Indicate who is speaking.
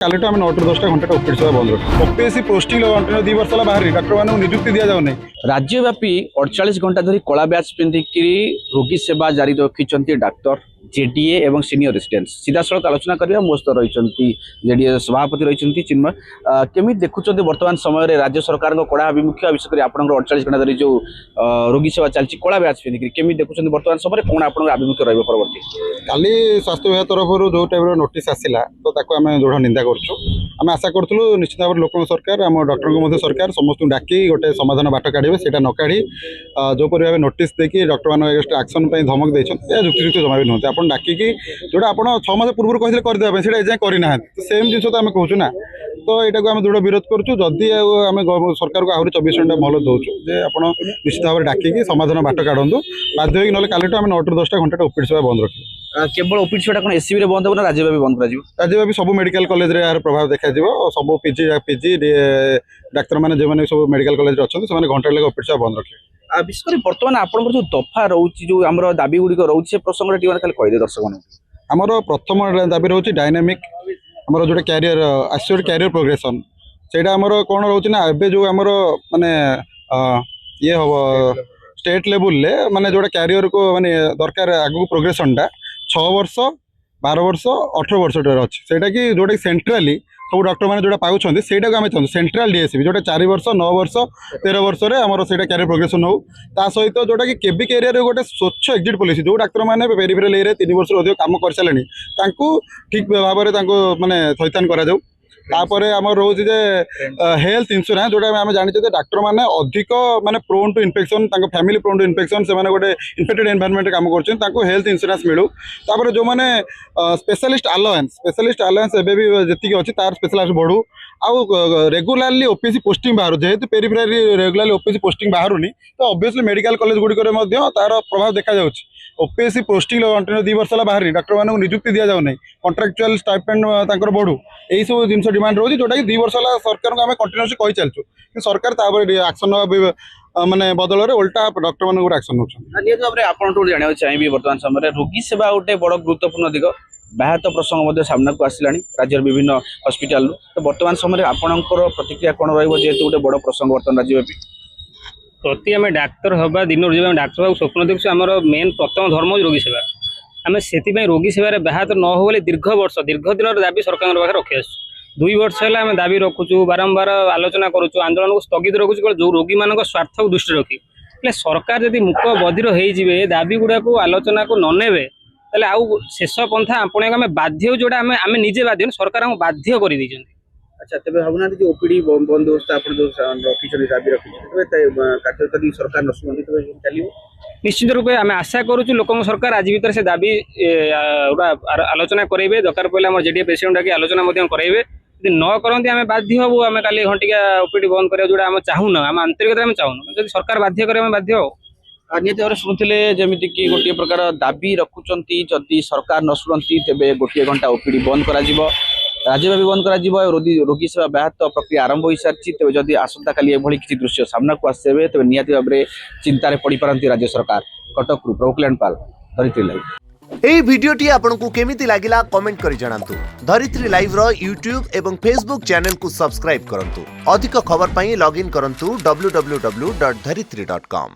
Speaker 1: कालिठू आम 9 ରୁ 10ଟା घंटा ओपीडी सेवा बंद रखी ओपीएससी पोस्टिंग कंटिन्यू 2 वर्ष बाहर डाक्टर मान नियुक्ति दि जाऊना
Speaker 2: राज्यव्यापी 48 घंटा धरी कला ब्याच पिंधिकी रोगी सेवा जारी रखिंट डाक्तर जेडीए एवं सीनियर रेसिडेंट सीधा सड़क आलोचना करवा मो सहित रही जेडीए सभापति रही चिन्मय केमी देखुं वर्तमान समय राज्य सरकार कड़ा आभिमुख्य विशेषकर आप 48 घंटा धरी जो रोगी सेवा चलती कला ब्याच पिंधिकी केमी देखुं वर्तमान समय कौन आप आभिमुख्य रही परवर्ती
Speaker 1: काली स्वास्थ्य विभाग तरफ जो टाइप नोटिस आसला तो आम दृढ़ निंदा करें आशा करूँ निश्चित भाव लोक सरकार आम डॉक्टर सरकार समस्त डाकी गोटे समाधान बाट काढ़े से न काढ़ी जोपरी भाव नोटिस देखिए डॉक्टर मान एक्शन धमक देते जुक्तियुक्त जमा भी नुहत आप डाकिकी जोटा आप 6 मास पूर्व कहते करदे से एजाए करना तो सेम जिन तो आम कहूँ ना तो यहाँ को आम दृढ़ विरोध करुँ जदि आम सरकार को आहरी 24 घंटा भल दौचु जे आप निश्चित भाव डाकिकी समाधान बाट काढ़ू बाध्य ना कालिठू आम 9 ରୁ 10ଟା घंटा ओपीडी सेवा बंद रखी
Speaker 2: केवल ओपीडी सेवा कौन एससीबी बंद हो राज्यव्यापी बंद कर
Speaker 1: राज्यव्यापी सब मेडिकल कॉलेज रे यार प्रभाव देखा सब पीजी डाक्तर मैंने जो मैंने सब मेडिकल कॉलेज अच्छा से घंटा लगे ओपीडी सेवा बंद रखे
Speaker 2: विशेषकर बर्तमान आप जो दफा रोचे जो आम दाबी गुड़िक रोचे प्रसंग खाली कहीदे दर्शक
Speaker 1: आमर प्रथम दाबी रोचे डायनामिक आमर जो कैरियर आश्योर्ड कैरियर प्रोग्रेसन से कौन रोचे ना एबे जो आमर माने ये हम स्टेट लेवल माने जोटा कैरियर को माने दरकार आगु प्रोग्रेसन टा 6 वर्ष 12 वर्ष 18 वर्ष अच्छी सेटा कि जोटा सेंट्राली सब डॉक्टर मैंने जोटा पाँच से आम चाहूँ सेंट्राल डीएससी जोटा 4 वर्ष 9 वर्ष 13 वर्ष आमर से कैरियर प्रोग्रेसन हो सहित जोटा कि केबी कैरियर गोटे स्वच्छ एक्जिट पॉलिसी जो डाक्तर मैंने पेरिफेराल एरिया 3 वर्ष अधिक कम कर सारे ठीक भाव में माने थैथान करा तापर आम रोचे हेल्थ इंश्योरेंस जोटा आम जानी डाक्टर मैंने अधिक माने prone to infection family prone to infection से गोटे इन्फेक्टेड एनवायरनमेंट काम कर हेल्थ इंश्योरेंस मिलू तापर जो मैंने स्पेशलिस्ट अलायंस एबे भी जी अच्छी तार स्पेशलिस्ट बढ़ू आउ रेगुलारली ओपीसी पोस्टिंग बाहर जेहेतु पेरिफेराली रेगुलारली ओपीसी पोस्टिंग बाहरुनी तो ऑब्वियसली मेडिकल कॉलेज गुड़िक तार प्रभाव देखा जाउछि ओपीएससी पोस्टिंग कंटिन्यू 2 वर्ष बाहर डाक्टर मानक नियुक्ति दि जाऊना कॉन्ट्रैक्चुअल स्टाइपेंड तांकर बढ़ू यही सब जिन डिमांड रोचे जोटा कि 2 वर्ष सरकार को आम कंटिन्यूअसली कही चलचु कि सरकार एक्शन माने बदल में उल्टा डॉक्टर मान एक्शन
Speaker 2: जाना चाहिए वर्तमान समय रोगी सेवा गोटे बड़ गुरुत्वपूर्ण दिग व्याहत प्रसंग सामना को आसला राज्य विभिन्न हस्पिटाल तो वर्तमान समय आपणकर प्रतिक्रिया कौन रही गोटे बड़ प्रसंग बर्तमान राज्यव्यापी
Speaker 3: प्रति आम डाक्तर हवा दिन डाक्तर हाँ स्वप्न देखु आम मेन प्रथम धर्म रोगी सेवा आम से रोगी सेवार व्याहत न हो दीर्घ दिन दाबी सरकार पाखे रखी आस 2 वर्ष है आम दाबी रखुचु बारंबार आलोचना करुचु आंदोलन को स्थगित रखुचु जो रोगी मान स्वार्थ को दृष्टि रखी सरकार जब मुक बधिर हो दाबी गुड़ा को आलोचना को ननेबे आउ शेष पंथा आपण आम बाध्य जोड़ा आम निजे बाध्य सरकार आम बाध्य कर दी
Speaker 2: अच्छा तेज भावना जो ओपीडी बंदोबस्त आप रखी दाबी रखी सरकार न शुणती चलो
Speaker 3: निश्चित रूपे आम आशा करूँ लोक सरकार आज भर से दाबी आलोचना करेंगे दरकार पड़े आम जेडीए प्रेसिडेंट डाकी आलोचना करेंगे यदि न करती आम बाध्य हबू आम काली घंटिका ओपीडी बंद करा जोड़ा आम चाहूना आम आंतरिकता आम चाहूना जब सरकार बाध्य करे बाध्य हो
Speaker 2: निहत भाव शुणुले जमीक गोटे प्रकार दाबी रखुंट जदि सरकार न शुणती तेज गोटे घंटा ओपीडी बंद कर राज्यव्यापी बंद कर रोगी सेवा व्याहत प्रक्रिया आरंभ हो सारी तेज जदि आसंता काली एभली किसी दृश्य सामना को आसवे तेज निहत भाव में चिंतार पड़ पारती राज्य सरकार कटक प्रभुकल्याण पाल धरित्री लाइव
Speaker 4: एई भिडियोटी आपनकु केमिति लागिला कमेंट करि जणांतु धरित्री लाइव रो यूट्यूब एवं फेसबुक चैनल को सब्सक्राइब करंतु अधिक खबर पई लॉगिन करंतु www.dharitri.com